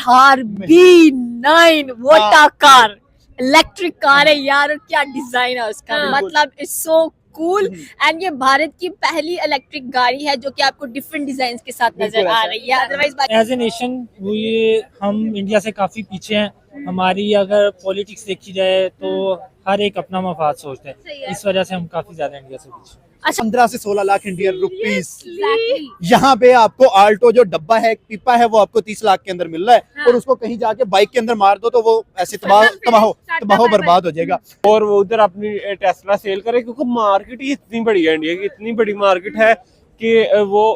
Thar B9 वोटा car, electric car है यार, और क्या डिजाइन है उसका, मतलब इट्स सो कूल। एंड ये भारत की पहली इलेक्ट्रिक गाड़ी है जो कि आपको डिफरेंट डिजाइन के साथ नजर आ रही है। अदरवाइज एज ए नेशन ये हम इंडिया से काफी पीछे हैं। हमारी अगर पॉलिटिक्स देखी जाए तो हर एक अपना मफाद सोचते हैं, इस वजह से हम काफी ज्यादा इंडिया से पीछे। 15 से 16 लाख इंडियन रुपीस। यहाँ पे आपको आल्टो जो डब्बा है, पीपा है, वो आपको 30 लाख के अंदर मिल रहा है। और उसको कहीं जाके बाइक के अंदर मार दो तो वो ऐसे तबाह बर्बाद हो जाएगा। और वो उधर अपनी टेस्ला सेल करे, क्योंकि मार्केट ही इतनी बड़ी है, इंडिया की इतनी बड़ी मार्केट है कि वो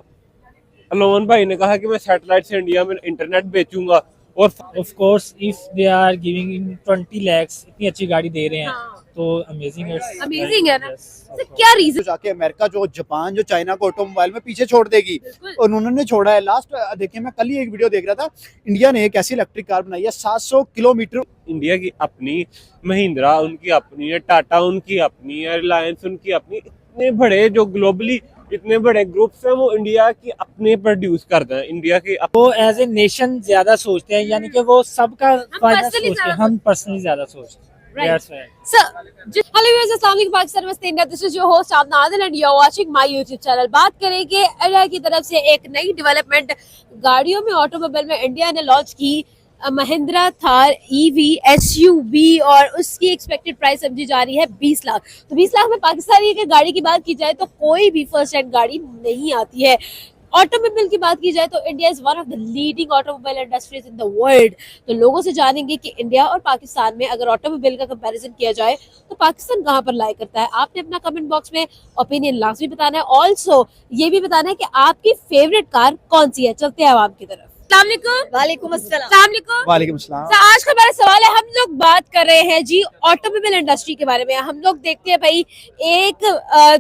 अलोन भाई ने कहा कि मैं सैटेलाइट से इंडिया में इंटरनेट बेचूंगा। और of course if they are giving 20 lakhs इतनी अच्छी गाड़ी दे रहे हैं तो अमेजिंग अमेजिंग है ना। तो क्या रीजन जाके अमेरिका जो जापान जो चाइना को ऑटोमोबाइल में पीछे छोड़ देगी, और उन्होंने छोड़ा है। लास्ट देखिए, मैं कल ही एक वीडियो देख रहा था, इंडिया ने एक ऐसी इलेक्ट्रिक कार बनाई है 700 किलोमीटर। इंडिया की अपनी, महिंद्रा उनकी अपनी है, टाटा उनकी अपनी है, रिलायंस उनकी अपनी, इतने बड़े जो ग्लोबली इतने बड़े ग्रुप्स हैं वो इंडिया की अपने प्रोड्यूस करते हैं। इंडिया के वो एज ए नेशन ज्यादा सोचते हैं, यानी कि वो सबका फायदा सोचते हैं, हम पर्सनली ज्यादा सोचते हैं। हेलो व्यूअर्स, अस्सलाम वालेकुम, पाकिस्तान नमस्ते India, this is your host Aamna Adil and you are watching my YouTube channel. बात करेंगे इंडिया की तरफ से एक नई डेवलपमेंट गाड़ियों में, ऑटोमोबाइल में इंडिया ने लॉन्च की महिंद्रा थार EV SUV, और उसकी एक्सपेक्टेड प्राइस समझी जा रही है 20 लाख। तो 20 लाख में पाकिस्तानी की गाड़ी की बात की जाए तो कोई भी फर्स्ट हैंड गाड़ी नहीं आती है। ऑटोमोबाइल की बात की जाए तो India is one of the leading automobile industries in the world. तो लोगों से जानेंगे कि इंडिया और पाकिस्तान में अगर ऑटोमोबाइल का कंपैरिजन किया जाए तो पाकिस्तान कहां पर लाई करता है। आपने अपना कमेंट बॉक्स में ओपिनियन लाजमी बताना है। ऑल्सो ये भी बताना है कि आपकी फेवरेट कार कौन सी है। चलते हैं आवाम की तरफ। वालेकुम अस्सलाम। वालेकुम अस्सलाम। तो आज का हमारा सवाल है, हम लोग बात कर रहे हैं जी ऑटोमोबाइल इंडस्ट्री के बारे में। हम लोग देखते हैं भाई, एक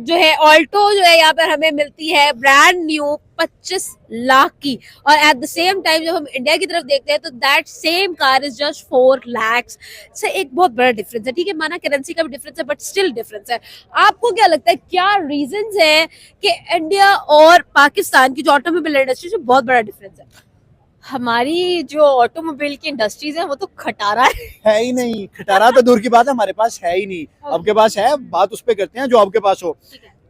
जो है ऑल्टो जो है यहाँ पर हमें मिलती है ब्रांड न्यू 25 लाख की, और एट द सेम टाइम जब हम इंडिया की तरफ देखते हैं तो that same car is just 4 lakhs से। एक बहुत बड़ा डिफरेंस है, ठीक है, माना करेंसी का भी डिफरेंस है बट स्टिल डिफरेंस है। आपको क्या लगता है, क्या रीजंस है कि इंडिया और पाकिस्तान की जो ऑटोमोबाइल इंडस्ट्री है बहुत बड़ा डिफरेंस है? हमारी जो ऑटोमोबाइल की इंडस्ट्रीज है वो तो खटारा है ही नहीं। खटारा तो दूर की बात है, हमारे पास है ही नहीं। आपके पास है, बात उस पे करते हैं जो आपके पास हो।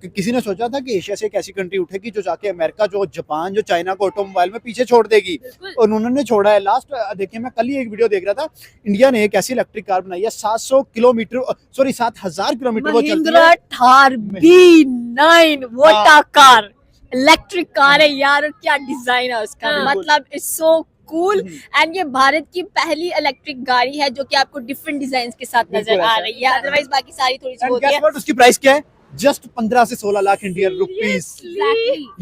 किसी ने सोचा था कि एशिया से एक ऐसी कंट्री उठेगी जो जाके अमेरिका जो जापान जो चाइना को ऑटोमोबाइल में पीछे छोड़ देगी, और उन्होंने छोड़ा है। लास्ट देखिए, मैं कल ही एक वीडियो देख रहा था, इंडिया ने एक ऐसी इलेक्ट्रिक कार बनाई है 700 किलोमीटर, सॉरी 7000 किलोमीटर वो चलती है। थार B9 वोटा कार, इलेक्ट्रिक कार है यार, और क्या डिजाइन है उसका, मतलब इट्स सो कूल। एंड ये भारत की पहली इलेक्ट्रिक गाड़ी है जो कि आपको डिफरेंट डिजाइन के साथ नजर आ रही है। अदरवाइज बाकी सारी थोड़ी सी होती है। उसकी प्राइस क्या है? जस्ट 15 से 16 लाख इंडियन रुपीस।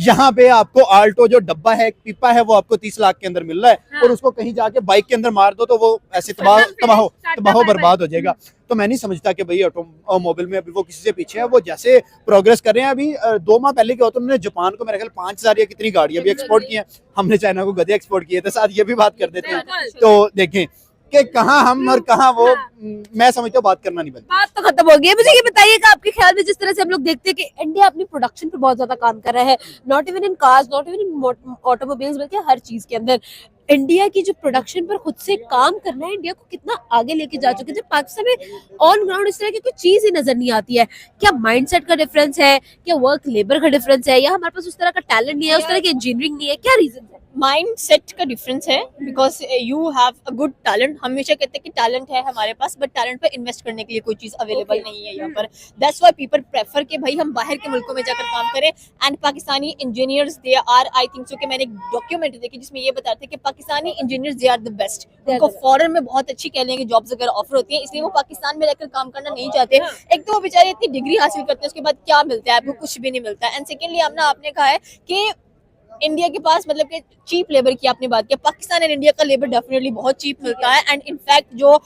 यहाँ पे आपको आल्टो जो डब्बा है, पीपा है, वो आपको 30 लाख के अंदर मिल रहा है। और उसको कहीं जाके बाइक के अंदर मार दो तो वो ऐसे तबाह बर्बाद हो जाएगा। तो मैं नहीं समझता कि भाई ऑटोमोबाइल में अभी वो किसी से पीछे है। वो जैसे प्रोग्रेस कर रहे हैं, अभी 2 माह पहले क्या होता है, उन्होंने जापान को मेरे ख्याल 5000 या कितनी गाड़ियां भी एक्सपोर्ट की हैं। हमने चाइना को गधे एक्सपोर्ट किए थे। साथ ये भी बात कर देते हैं तो देखें कि कहाँ हम और कहाँ वो। मैं समझता हूँ बात करना नहीं बनता। बात तो खत्म हो गई है। मुझे ये बताइए कि आपके ख्याल में जिस तरह से हम लोग देखते हैं कि इंडिया अपनी प्रोडक्शन पे बहुत ज्यादा काम कर रहा है, not even in cars, not even in automobiles, बल्कि हर चीज के अंदर इंडिया की जो प्रोडक्शन पर खुद से काम करना है, इंडिया को कितना आगे लेके जा चुके हैं। पाकिस्तान में ऑन ग्राउंड इस तरह की कोई चीज ही नजर नहीं आती है। क्या माइंडसेट का डिफरेंस है, क्या वर्क लेबर का डिफरेंस है, या हमारे पास उस तरह का टैलेंट नहीं है, उस तरह की इंजीनियरिंग नहीं है? क्या रीजन है? माइंड सेट का डिफरेंस है, because you have a good talent. हमेशा कहते हैं कि टैलेंट है हमारे पास, बट टैलेंट पे इन्वेस्ट करने के लिए कोई चीज अवेलेबल नहीं है यहाँ पर। दैट्स व्हाई पीपल प्रेफर कि भाई हम बाहर के मुल्कों में जाकर काम करें। And Pakistani engineers they are, I think so कि मैंने एक डॉक्यूमेंट्री देखी जिसमें ये बताते हैं कि Pakistani engineers they are the best. उनको फॉरेन में बहुत अच्छी कह लेंगे जॉब्स अगर ऑफर होती है, इसलिए वो पाकिस्तान में रहकर काम करना नहीं चाहते। एक तो वो बेचारे इतनी डिग्री हासिल करते हैं, उसके बाद क्या मिलता है आपको? कुछ भी नहीं मिलता है। एंड सेकेंडली आपने कहा है कि इंडिया के पास मतलब कि चीप लेबर की आपने बात किया, पाकिस्तान एंड इंडिया का लेबर डेफिनेटली बहुत चीप मिलता है। एंड इनफैक्ट जो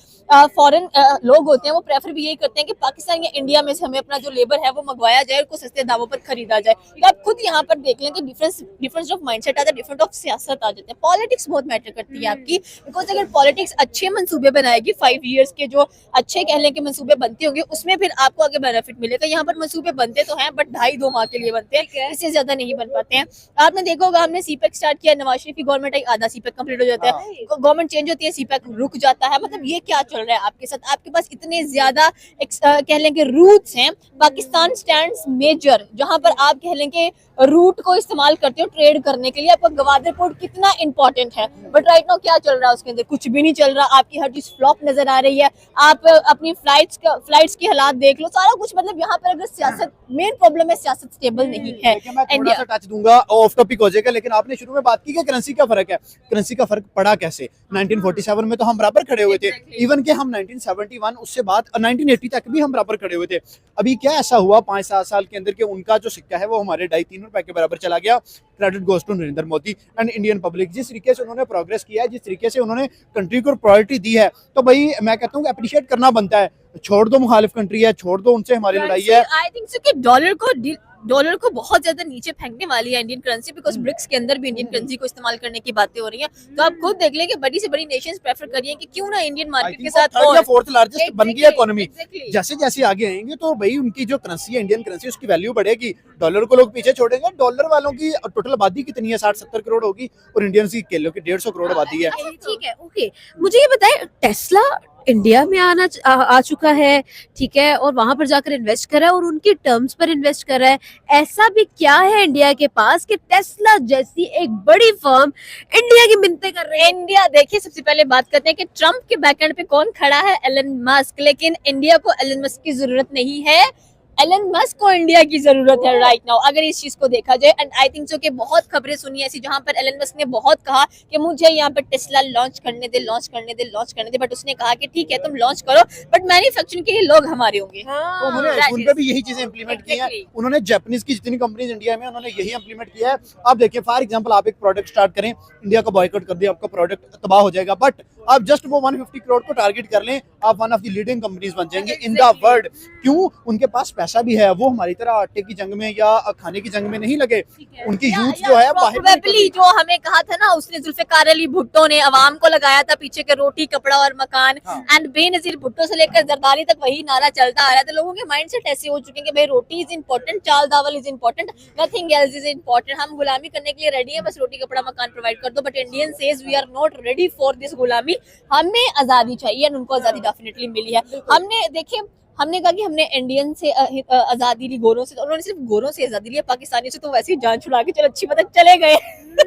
फॉरेन लोग होते हैं वो प्रेफर भी यही करते हैं कि पाकिस्तान या इंडिया में से हमें अपना जो लेबर है वो मंगवाया जाए और को सस्ते दामों पर खरीदा जाए। तो आप खुद यहाँ पर देख लें कि डिफरेंस ऑफ माइंडसेट आता है, डिफरेंट ऑफ सियासत आ जाते हैं। पॉलिटिक्स बहुत मैटर करती है आपकी, बिकॉज अगर पॉलिटिक्स अच्छे मंसूबे बनाएगी, 5 years के जो अच्छे कह लें कि मंसूबे बनते होंगे, उसमें फिर आपको आगे बेनिफिट मिलेगा। यहाँ पर मंसूबे बनते तो हैं बट 2.5-2 माह के लिए बनते हैं, इससे ज्यादा नहीं बन पाते हैं। आपने देखा होगा हमने सीपैक स्टार्ट किया, नवाज शरीफ की गवर्नमेंट आई, आधा सीपैक कंप्लीट हो जाता है, गवर्नमेंट चेंज होती है, सीपैक रुक जाता है। मतलब ये क्या चल रहा है आपके साथ? आपके पास इतने ज्यादा कह लें कि रूट्स हैं, पाकिस्तान स्टैंड्स मेजर, जहां पर आप कह लें कि रूट को इस्तेमाल करते हो ट्रेड करने के लिए। आपका गवादर पोर्ट कितना इंपॉर्टेंट है, बट राइट नाउ क्या चल रहा है उसके अंदर? कुछ भी नहीं चल रहा। आपकी हर चीज फ्लॉप नजर आ रही है। आप अपनी फ्लाइट्स की हालात देख लो, सारा कुछ। मतलब यहाँ पर अगर सियासत, मेन प्रॉब्लम है सियासत स्टेबल नहीं है। देखिए, मैं थोड़ा इंडिया सा टच दूंगा, ऑफ टॉपिक हो जाएगा, लेकिन आपने शुरू में बात की कि करेंसी का फर्क है। करेंसी का फर्क पड़ा कैसे? 1947 में तो हम बराबर खड़े हुए थे, इवन के हम 1971 उससे बाद 1980 तक भी हम बराबर खड़े हुए थे। अभी क्या ऐसा हुआ 5-7 साल के अंदर के उनका जो सिक्का है वो हमारे 2.5-3 रुपए के बराबर चला गया। Credit goes to Narendra Modi and Indian public. जिस तरीके से उन्होंने प्रोग्रेस किया है, जिस तरीके से उन्होंने कंट्री को प्रायोरिटी दी है, तो भाई मैं कहता हूँ अप्रिशिएट करना बनता है। छोड़ दो मुखालिफ कंट्री है, छोड़ दो उनसे हमारी लड़ाई है। आई थिंक सो कि डॉलर को बहुत ज्यादा नीचे फेंकने वाली है इंडियन करेंसी, बिकॉज ब्रिक्स के अंदर भी इंडियन करेंसी को इस्तेमाल करने की बातें हो रही हैं। तो आप खुद देख लें कि बड़ी से बड़ी नेशंस प्रेफर कर रही हैं कि क्यों ना इंडियन मार्केट के साथ थर्ड या फोर्थ लार्जेस्ट बन गई इकोनॉमी। Exactly. जैसे जैसे आगे आएंगे तो भाई उनकी जो करेंसी है, इंडियन करेंसी, उसकी वैल्यू बढ़ेगी। डॉलर को लोग पीछे छोड़ेंगे। डॉलर वालों की टोटल आबादी कितनी है? 60-70 करोड़ होगी, और इंडियन की 150 करोड़ आबादी है। ठीक है, ओके। मुझे ये बताएं, टेस्ला इंडिया में आ चुका है, ठीक है, और वहां पर जाकर इन्वेस्ट कर रहा है और उनकी टर्म्स पर इन्वेस्ट कर रहा है। ऐसा भी क्या है इंडिया के पास कि टेस्ला जैसी एक बड़ी फर्म इंडिया की मिन्नतें कर रही है? इंडिया, देखिए सबसे पहले बात करते हैं कि ट्रम्प के बैकएंड पे कौन खड़ा है? Elon Musk. लेकिन इंडिया को एलन मस्क की जरूरत नहीं है, एलन मस्क को इंडिया की जरूरत है राइट नाउ, अगर इस चीज को देखा जाए। एंड आई थिंक सो कि बहुत खबरें सुनी ऐसी जहां पर एलन मस्क ने बहुत कहा कि मुझे यहाँ पर टेस्ला लॉन्च करने दे, बट उसने कहा कि ठीक है तुम लॉन्च करो, बट मैन्युफैक्चरिंग के लिए लोग हमारे होंगे। तो उन्होंने आईफोन पे भी यही चीजें इंप्लीमेंट की हैं। Exactly. उन्होंने जापानीज की जितनी कंपनीज इंडिया में, उन्होंने यही इंप्लीमेंट किया है। आप देखिए, फॉर एग्जांपल, आप एक प्रोडक्ट स्टार्ट करें, इंडिया का बॉयकॉट कर दिया, आपका प्रोडक्ट तबाह हो जाएगा। बट आप जस्ट वो 150 करोड़ को टारगेट कर लें, आप one of the leading companies बन जाएंगे इन द वर्ल्ड। क्यों? उनके पास पैसा भी है। वो हमारी तरह आटे की जंग में या खाने की जंग में नहीं लगे। उनकी यूथ जो है बाहर प्रोबेबली जो हमें कहा था ना, उसने जुल्फिकार अली भुट्टो ने अवाम को लगाया था पीछे के रोटी कपड़ा और मकान। एंड बेनजीर भुट्टो से लेकर जरदारी तक वही नारा चलता आ रहा था। लोगों के माइंडसेट ऐसे हो चुके हैं कि भाई रोटी इज इंपॉर्टेंट, चाल दावल is important, nothing else is important. हम गुलामी करने के लिए रेडी है, बस रोटी कपड़ा मकान प्रोवाइड कर दो। But Indian says we are not ready for this गुलामी। हमें आजादी चाहिए, उनको आजादी डेफिनेटली मिली है। हमने कहा कि हमने इंडियन से आजादी ली, गोरों से, तो उन्होंने सिर्फ गोरों से आजादी ली, पाकिस्तानी से तो वैसे ही जान छुड़ा के चल अच्छी बात चले गए।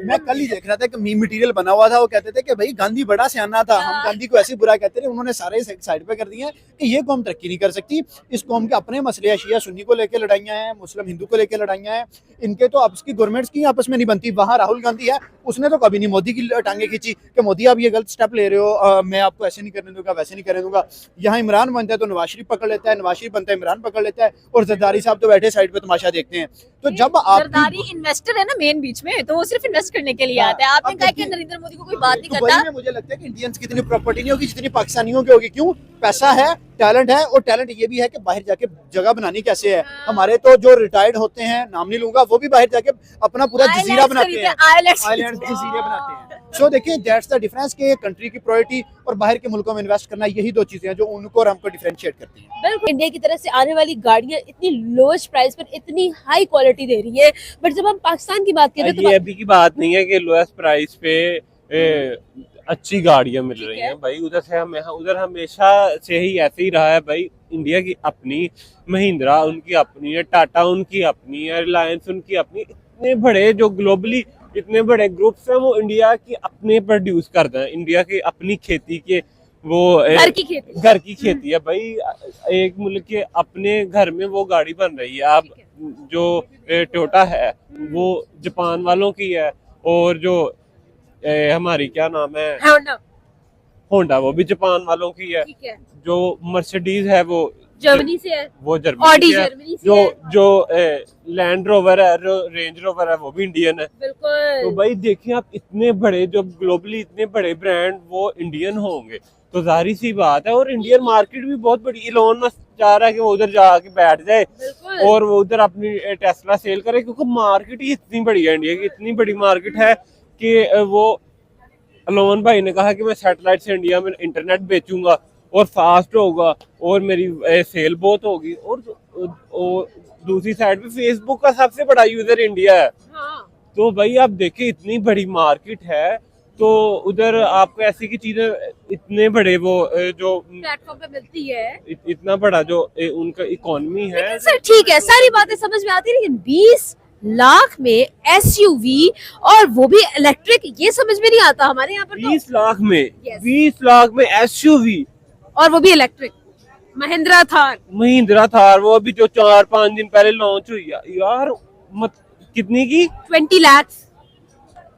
मैं कल ही देख रहा था कि मीम मटेरियल बना हुआ था। वो कहते थे कि भाई गांधी बड़ा सियाना था, हम गांधी को ऐसे बुरा कहते थे। उन्होंने सारे साइड पे कर दिए कि ये कौम तरक्की नहीं कर सकती। इस कौम के अपने मसले हैं, शिया सुन्नी को लेकर लड़ाइयाँ हैं, मुस्लिम हिंदू को लेकर लड़ाइयाँ हैं। इनके तो आपस की गवर्नमेंट्स की आपस में नहीं बनती। वहाँ राहुल गांधी है, उसने तो कभी नहीं मोदी की टांगे खींची कि मोदी आप ये गलत स्टेप ले रहे हो, मैं आपको ऐसे नहीं करने दूंगा, वैसे नहीं करने दूंगा। यहाँ इमरान बनता है तो नवाज शरीफ पकड़ लेता है, नवाज शरीफ बनता है इमरान पकड़ लेता है, और जरदारी साहब तो बैठे साइड पे तमाशा देखते हैं। तो जब आप जरदारी इन्वेस्टर है ना मेन बीच में, तो वो सिर्फ इन्वेस्ट करने के लिए आता है। आपने कहा कि नरेंद्र मोदी को कोई बात नहीं करता। में मुझे लगता है कि इंडियंस की इतनी प्रॉपर्टी नहीं होगी जितनी पाकिस्तानियों की होगी। क्यों? पैसा है, टैलेंट है, और टैलेंट ये भी है कि बाहर जाके जगह बनानी कैसे है। हमारे तो जो रिटायर्ड होते हैं, नाम नहीं लूंगा, वो भी बाहर जाके अपना पूरा जजीरा बनाते हैं, आइलैंड जजीरे बनाते हैं। सो देखिए, दैट्स द डिफरेंस कि कंट्री की प्रायोरिटी और बाहर के मुल्कों में इन्वेस्ट करना, यही दो चीजें हैं जो उनको और हमको डिफरेंशिएट करती हैं। बिल्कुल, इंडिया की तरफ से आने वाली गाड़ियां इतनी लोएस्ट प्राइस पर इतनी हाई क्वालिटी दे रही है, बट जब हम पाकिस्तान की बात करें तो ये अभी की बात नहीं है कि लोएस्ट प्राइस पे अच्छी गाड़ियां मिल रही हैं भाई। उधर हमेशा से ही ऐसे ही रहा है भाई। इंडिया की अपनी, महिंद्रा उनकी अपनी है, टाटा उनकी अपनी है, रिलायंस उनकी अपनी। इतने बड़े जो ग्लोबली इतने बड़े ग्रुप्स हैं, वो इंडिया की अपने प्रोड्यूस करते हैं। इंडिया की अपनी खेती के, वो घर की खेती है भाई। एक मुल्क के अपने घर में वो गाड़ी बन रही है। अब जो टोयोटा है वो जापान वालों की है, और जो हमारी क्या नाम है, होंडा, वो भी जापान वालों की है। जो मर्सिडीज है वो जर्मनी से है, वो ऑडी जर्मनी जर्मनी से है। जो लैंड रोवर है, रेंज रोवर है, वो भी इंडियन है। बिल्कुल। तो भाई देखिए, आप इतने बड़े, जो ग्लोबली इतने बड़े ब्रांड वो इंडियन होंगे, तो जाहिर सी बात है। और इंडियन मार्केट भी बहुत बड़ी। इलोन मस्क चाह रहा है कि वो उधर जाके बैठ जाए और वो उधर अपनी टेस्ला सेल करे, क्योंकि मार्केट ही इतनी बड़ी है। इंडिया की इतनी बड़ी मार्केट है कि वो अलोन भाई ने कहा कि मैं सैटेलाइट से इंडिया में इंटरनेट बेचूंगा और फास्ट होगा और मेरी सेल बहुत होगी। और दूसरी साइड पे फेसबुक का सबसे बड़ा यूजर इंडिया है। तो भाई आप देखिए इतनी बड़ी मार्केट है, तो उधर आपको ऐसी की चीजें इतने बड़े वो जो प्लेटफॉर्म पे मिलती है। इतना बड़ा जो उनका इकोनॉमी है। लेकिन सर ठीक है, सारी बातें समझ में आती है, लेकिन 20 लाख में एसयूवी और वो भी इलेक्ट्रिक, ये समझ में नहीं आता हमारे यहाँ पर। 20 लाख में Yes. 20 लाख में एसयूवी और वो भी इलेक्ट्रिक महिंद्रा थार। महिंद्रा थार, वो अभी जो 4-5 दिन पहले लॉन्च हुई है यार, कितनी की 20 लाख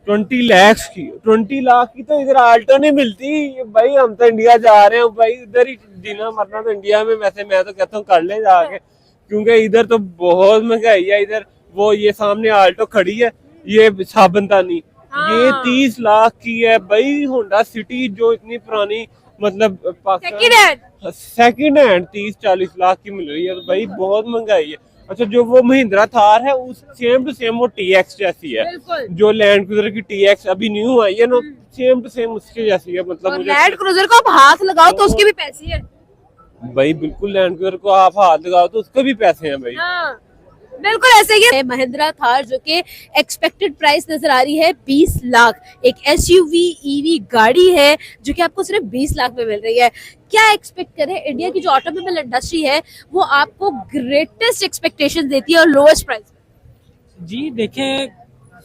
20 लाख की 20 लाख की तो इधर आल्टो नहीं मिलती भाई। हम तो इंडिया जा रहे हैं भाई, इधर ही जीना मरना तो इंडिया में। वैसे मैं तो कहता हूँ कर ले जाके, क्योंकि इधर तो बहुत महंगाई है। इधर वो ये सामने आल्टो खड़ी है, ये साबनतानी, ये 30 लाख की है भाई। होंडा सिटी जो इतनी पुरानी, मतलब सेकंड हैंड 30-40 लाख की मिल रही है, तो भाई बहुत महंगाई है। अच्छा, जो वो महिंद्रा थार है उस सेम टू सेम वो टीएक्स जैसी है, जो लैंड क्रूजर की टीएक्स अभी न्यू आई है ना, सेम टू सेम उसके जैसी है। मतलब मुझे लैंड क्रूजर को आप हाथ लगाओ तो उसके भी पैसे हैं भाई, बिल्कुल लैंड क्रूजर को आप हाथ लगाओ तो उसके भी पैसे हैं भाई। हाँ, बिल्कुल ऐसे ही है। महिंद्रा थार जो कि एक्सपेक्टेड प्राइस नजर आ रही है 20 लाख, एक एसयूवी ईवी गाड़ी है जो कि आपको सिर्फ 20 लाख में मिल रही है। क्या एक्सपेक्ट करें? इंडिया की जो ऑटोमोबाइल इंडस्ट्री है वो आपको ग्रेटेस्ट एक्सपेक्टेशन देती है और लोएस्ट प्राइस। जी देखें,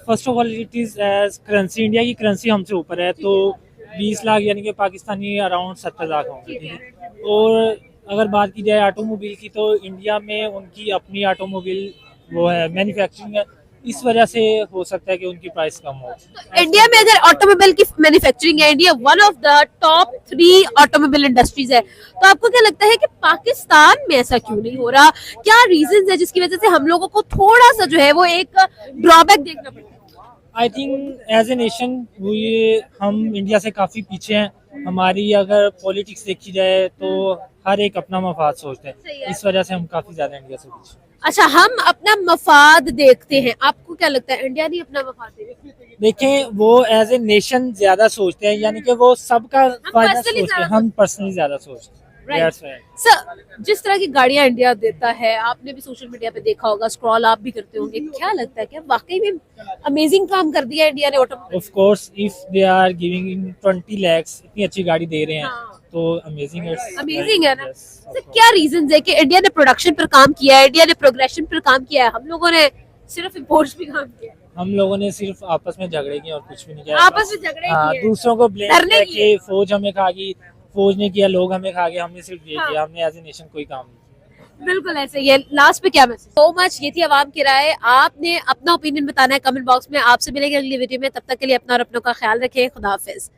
first of all it is as currency, India की करेंसी हमसे ऊपर है, तो 20 लाख यानी कि पाकिस्तानी अराउंड 70 लाख होंगे, ठीक है। और अगर बात की जाए ऑटोमोबाइल की, तो इंडिया में उनकी अपनी ऑटोमोबाइल वो है, मैन्युफैक्चरिंग है, इस वजह से हो सकता है कि उनकी प्राइस कम हो। इंडिया में अगर ऑटोमोबाइल की मैन्युफैक्चरिंग है, India one of the top 3 automobile industries है, तो आपको क्या लगता है कि पाकिस्तान में ऐसा क्यों नहीं हो रहा? क्या रीजंस है जिसकी वजह से हम लोगों को थोड़ा सा जो है वो एक ड्रॉबैक देखना पड़ता है? I think as a nation हम इंडिया से काफ़ी पीछे हैं। हमारी अगर पॉलिटिक्स देखी जाए तो हर एक अपना मफाद सोचते हैं, इस वजह से हम काफ़ी ज़्यादा इंडिया से पीछे। अच्छा, हम अपना मफाद देखते हैं, आपको क्या लगता है इंडिया नहीं अपना मफाद देखती? देखें, वो एज ए नेशन ज्यादा सोचते हैं, यानी कि वो सबका फायदा personally सोचते हैं, ज्यादा हम पर्सनली ज्यादा सोचते हैं। Right. That's right. सर, जिस तरह की गाड़ियां इंडिया देता है, आपने भी सोशल मीडिया पे देखा होगा, स्क्रॉल आप भी करते होंगे, क्या लगता है कि वाकई में अमेजिंग काम कर दिया इंडिया ने automobile? Of course, if they are giving 20 lakhs, इतनी अच्छी गाड़ी दे रहे हैं, हाँ। तो अमेजिंग है। अमेजिंग है ना? Yes, of sir, course. क्या रीजंस है कि इंडिया ने प्रोडक्शन पर काम किया है, इंडिया ने प्रोग्रेशन पर काम किया है, हम लोगों ने सिर्फ इम्पोर्ट्स पे काम किया है? हम लोगों ने सिर्फ आपस में झगड़े किए और कुछ भी नहीं किया। आपस में झगड़े हाँ, किए, दूसरों को ब्लेम डरने कि फौज हमें खा गई, फौज ने किया, लोग हमें खा गए, हमने सिर्फ ये हाँ। किया, हमने एज ए नेशन कोई काम नहीं किया। बिल्कुल ऐसे ही है। लास्ट पे क्या मैसेज? सो मच, ये थी आवाम की राय। आपने अपना ओपिनियन बताना है कमेंट बॉक्स में। आपसे मिलेंगे अगली वीडियो में, तब तक के लिए अपना और अपनों का ख्याल रखें। खुदा हाफिज।